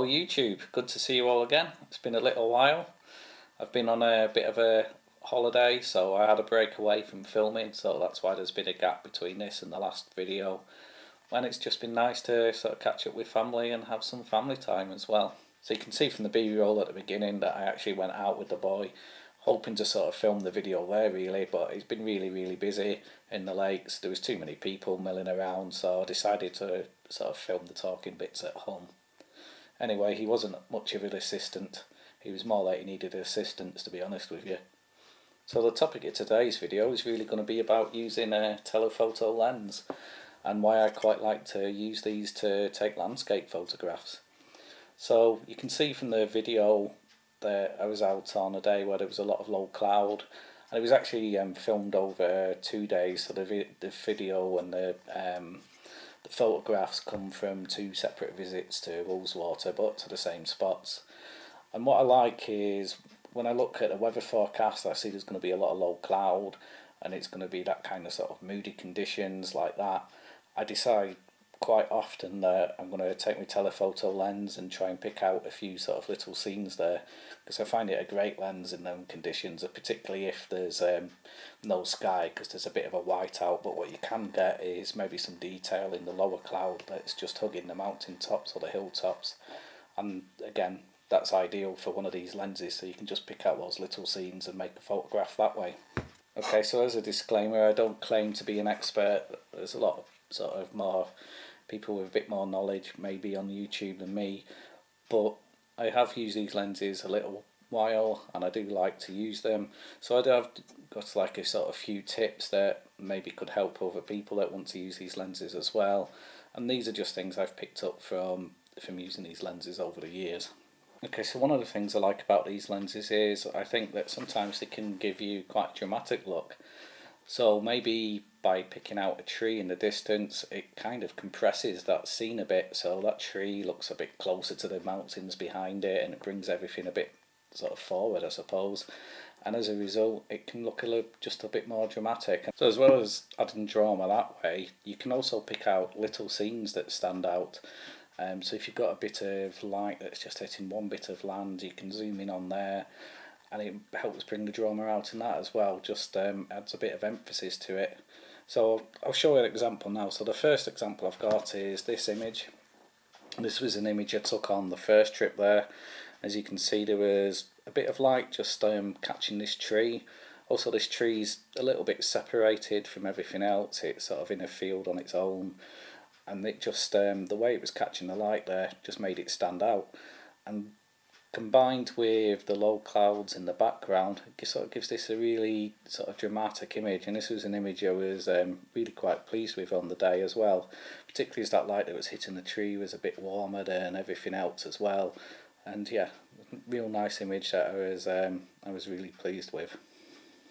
YouTube, good to see you all again. It's been a little while. I've been on a bit of a holiday, so I had a break away from filming, so that's why there's been a gap between this and the last video. And it's just been nice to sort of catch up with family and have some family time as well. So you can see from the B-roll at the beginning that I actually went out with the boy, hoping to sort of film the video there really, but it's been really busy in the lakes. There was too many people milling around, so I decided to sort of film the talking bits at home. Anyway, he wasn't much of an assistant. He was more like he needed assistance, to be honest with you. So the topic of today's video is really going to be about using a telephoto lens and why I quite like to use these to take landscape photographs. So you can see from the video that I was out on a day where there was a lot of low cloud, and it was actually filmed over 2 days, so the video and the photographs come from 2 separate visits to Ullswater, but to the same spots. And what I like is when I look at the weather forecast, I see there's going to be a lot of low cloud and it's going to be that kind of sort of moody conditions like that. I decide quite often that I'm going to take my telephoto lens and try and pick out a few sort of little scenes there, because I find it a great lens in them conditions, particularly if there's no sky, because there's a bit of a whiteout, but what you can get is maybe some detail in the lower cloud that's just hugging the mountain tops or the hilltops, and again that's ideal for one of these lenses, so you can just pick out those little scenes and make a photograph that way. Okay, so as a disclaimer, I don't claim to be an expert. There's a lot of sort of more people with a bit more knowledge maybe on YouTube than me, but I have used these lenses a little while and I do like to use them, so I do have got like a sort of few tips that maybe could help other people that want to use these lenses as well, and these are just things I've picked up from using these lenses over the years. Okay, so one of the things I like about these lenses is I think that sometimes they can give you quite a dramatic look. So maybe by picking out a tree in the distance, it kind of compresses that scene a bit, so that tree looks a bit closer to the mountains behind it and it brings everything a bit sort of forward, I suppose, and as a result it can look just a bit more dramatic. So as well as adding drama that way, you can also pick out little scenes that stand out. So if you've got a bit of light that's just hitting one bit of land, you can zoom in on there, and it helps bring the drama out in that as well, just adds a bit of emphasis to it. So I'll show you an example now. So the first example I've got is this image. This was an image I took on the first trip there. As you can see, there was a bit of light just catching this tree. Also this tree's a little bit separated from everything else, it's sort of in a field on its own, and it just the way it was catching the light there just made it stand out, and combined with the low clouds in the background, it sort of gives this a really sort of dramatic image. And this was an image I was really quite pleased with on the day as well, particularly as that light that was hitting the tree was a bit warmer than everything else as well. And yeah, real nice image that I was really pleased with.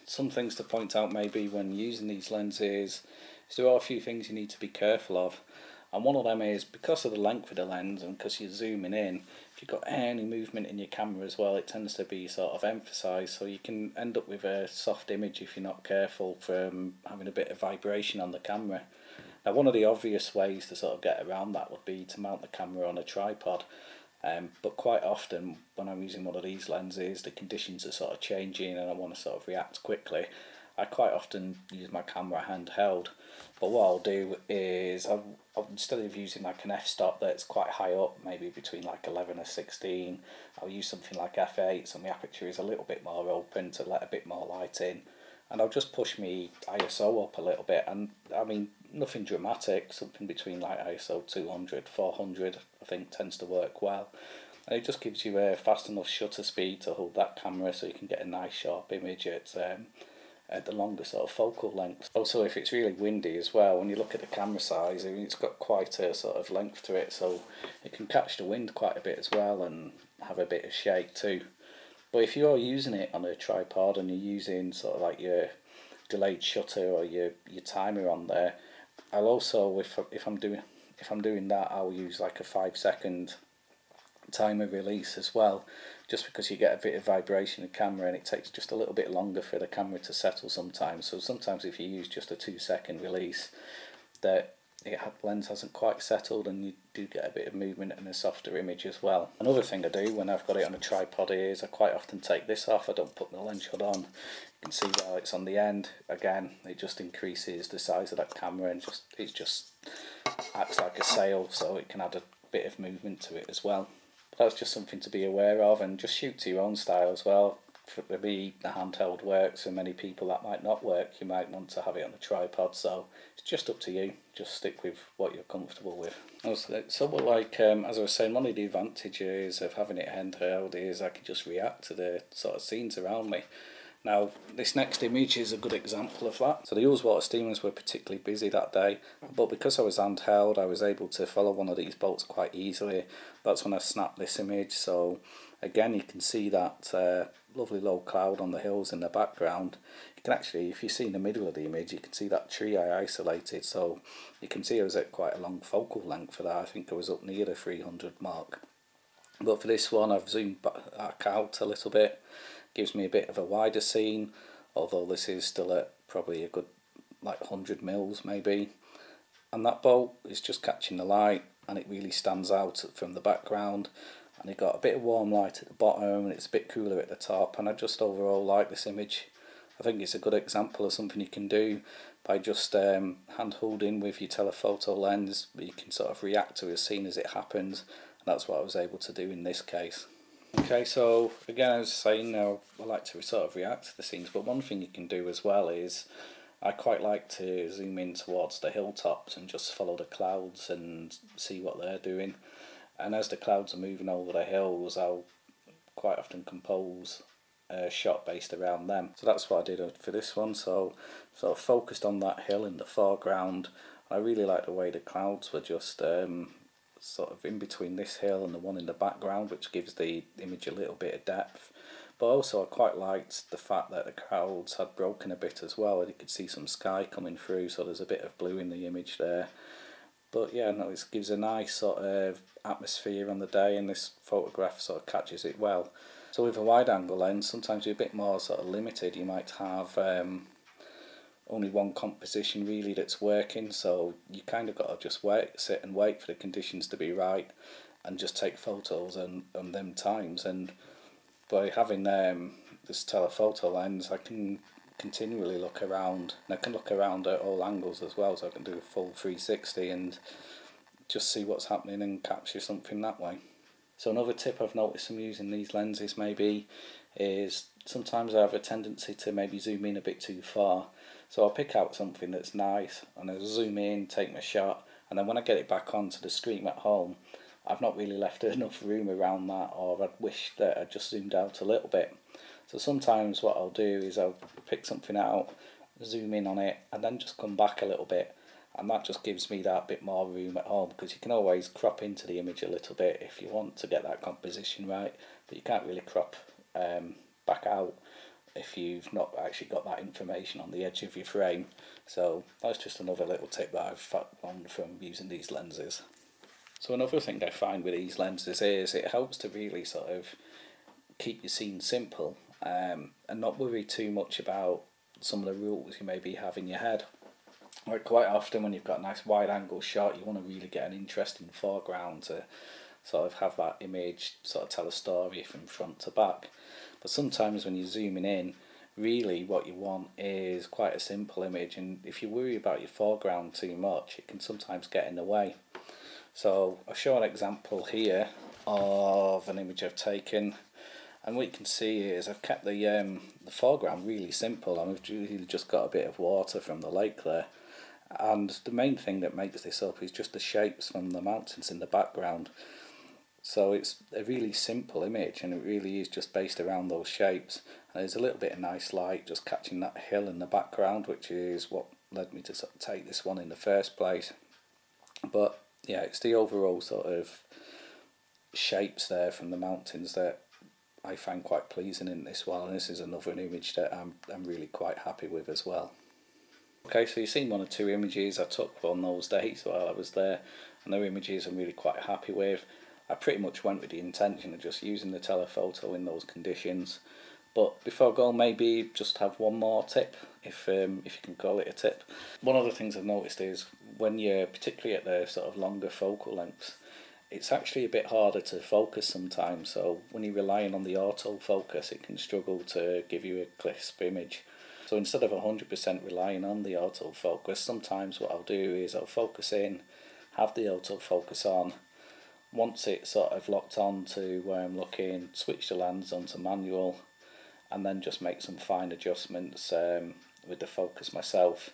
Some things to point out maybe when using these lenses is there are a few things you need to be careful of. And one of them is, because of the length of the lens and because you're zooming in, if you've got any movement in your camera as well, it tends to be sort of emphasised, so you can end up with a soft image if you're not careful from having a bit of vibration on the camera. Now one of the obvious ways to sort of get around that would be to mount the camera on a tripod, but quite often when I'm using one of these lenses the conditions are sort of changing and I want to sort of react quickly. I quite often use my camera handheld, but what I'll do is instead of using like an f-stop that's quite high up, maybe between like 11 or 16, I'll use something like f8 so my aperture is a little bit more open to let a bit more light in, and I'll just push my ISO up a little bit, and I mean nothing dramatic, something between like ISO 200, 400 I think tends to work well, and it just gives you a fast enough shutter speed to hold that camera so you can get a nice sharp image at the longer sort of focal length. Also if it's really windy as well, when you look at the camera size, I mean, it's got quite a sort of length to it, so it can catch the wind quite a bit as well and have a bit of shake too. But if you're using it on a tripod and you're using sort of like your delayed shutter or your timer on there, I'll also, if I'm doing that, I'll use like a 5-second timer release as well, just because you get a bit of vibration in the camera and it takes just a little bit longer for the camera to settle sometimes. So sometimes if you use just a 2-second release, that lens hasn't quite settled, and you do get a bit of movement and a softer image as well. Another thing I do when I've got it on a tripod is I quite often take this off. I don't put the lens shot on. You can see while it's on the end, again, it just increases the size of that camera, and it just acts like a sail, so it can add a bit of movement to it as well. But that's just something to be aware of, and just shoot to your own style as well. For me, the handheld works. For many people that might not work. You might want to have it on a tripod, so it's just up to you. Just stick with what you're comfortable with. So like, as I was saying, one of the advantages of having it handheld is I can just react to the sort of scenes around me. Now, this next image is a good example of that. So the Ullswater steamers were particularly busy that day, but because I was handheld, I was able to follow one of these boats quite easily. That's when I snapped this image. So again, you can see that lovely low cloud on the hills in the background. You can actually, if you see in the middle of the image, you can see that tree I isolated. So you can see I was at quite a long focal length for that. I think I was up near the 300 mark. But for this one, I've zoomed back out a little bit. Gives me a bit of a wider scene, although this is still at probably a good like 100 mils maybe. And that boat is just catching the light, and it really stands out from the background. And it got a bit of warm light at the bottom, and it's a bit cooler at the top, and I just overall like this image. I think it's a good example of something you can do by just hand holding with your telephoto lens. You can sort of react to a scene as it happens, and that's what I was able to do in this case. Okay, so again, as I was saying, now I like to sort of react to the scenes, but one thing you can do as well is I quite like to zoom in towards the hilltops and just follow the clouds and see what they're doing. And as the clouds are moving over the hills, I'll quite often compose a shot based around them. So that's what I did for this one. So sort of focused on that hill in the foreground. I really like the way the clouds were just sort of in between this hill and the one in the background, which gives the image a little bit of depth. But also I quite liked the fact that the clouds had broken a bit as well, and you could see some sky coming through, so there's a bit of blue in the image there. But yeah, no, this gives a nice sort of atmosphere on the day, and this photograph sort of catches it well. So with a wide angle lens, sometimes you're a bit more sort of limited. You might have only one composition really that's working, so you kind of got to just sit and wait for the conditions to be right, and just take photos on them times. And by having this telephoto lens, I can continually look around, and I can look around at all angles as well, so I can do a full 360 and just see what's happening and capture something that way. So another tip I've noticed from using these lenses maybe is sometimes I have a tendency to maybe zoom in a bit too far. So I'll pick out something that's nice and I'll zoom in, take my shot, and then when I get it back onto the screen at home, I've not really left enough room around that, or I'd wish that I'd just zoomed out a little bit. So sometimes what I'll do is I'll pick something out, zoom in on it, and then just come back a little bit, and that just gives me that bit more room at home, because you can always crop into the image a little bit if you want to get that composition right, but you can't really crop back out if you've not actually got that information on the edge of your frame. So that's just another little tip that I've found from using these lenses. So another thing I find with these lenses is it helps to really sort of keep your scene simple and not worry too much about some of the rules you maybe have in your head. Like quite often when you've got a nice wide angle shot, you want to really get an interesting foreground to sort of have that image sort of tell a story from front to back. But sometimes when you're zooming in, really what you want is quite a simple image, and if you worry about your foreground too much, it can sometimes get in the way. So I'll show an example here of an image I've taken, and what you can see is I've kept the foreground really simple. I've really just got a bit of water from the lake there, and the main thing that makes this up is just the shapes from the mountains in the background. So it's a really simple image, and it really is just based around those shapes. And there's a little bit of nice light just catching that hill in the background, which is what led me to sort of take this one in the first place. But yeah, it's the overall sort of shapes there from the mountains that I find quite pleasing in this one, and this is another image that I'm really quite happy with as well. Okay, so you've seen one or two images I took on those days while I was there, and they're images I'm really quite happy with. I pretty much went with the intention of just using the telephoto in those conditions. But before I go, maybe just have one more tip, if you can call it a tip. One of the things I've noticed is when you're particularly at the sort of longer focal lengths, it's actually a bit harder to focus sometimes. So when you're relying on the autofocus, it can struggle to give you a crisp image. So instead of 100% relying on the autofocus, sometimes what I'll do is I'll focus in, have the autofocus on. Once it's sort of locked on to where I'm looking, switch the lens onto manual, and then just make some fine adjustments with the focus myself.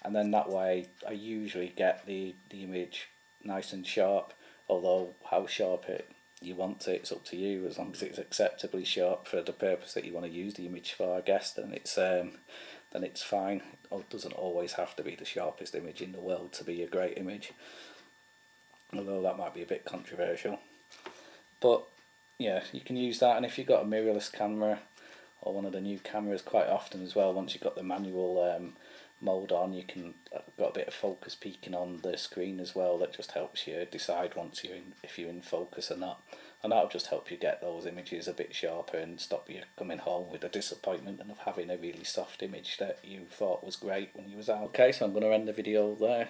And then that way I usually get the image nice and sharp, although how sharp you want it, it's up to you. As long as it's acceptably sharp for the purpose that you want to use the image for, I guess, then it's fine. It doesn't always have to be the sharpest image in the world to be a great image, although that might be a bit controversial. But yeah, you can use that, and if you've got a mirrorless camera or one of the new cameras, quite often as well, once you've got the manual mode on, you can got a bit of focus peaking on the screen as well. That just helps you decide once if you're in focus or not, and that'll just help you get those images a bit sharper and stop you coming home with the disappointment of having a really soft image that you thought was great when you was out. Okay, so I'm going to end the video there.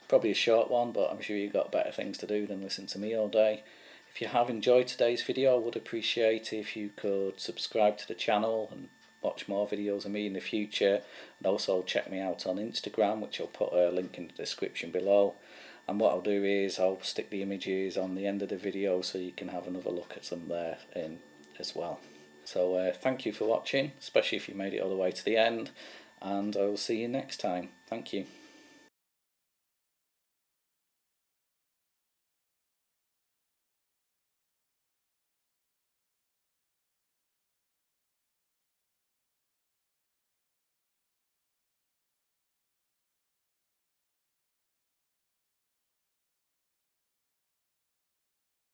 Probably a short one, but I'm sure you've got better things to do than listen to me all day. If you have enjoyed today's video, I would appreciate if you could subscribe to the channel and watch more videos of me in the future, and also check me out on Instagram, which I'll put a link in the description below. And what I'll do is I'll stick the images on the end of the video so you can have another look at them there as well. So thank you for watching, especially if you made it all the way to the end, and I will see you next time. Thank you.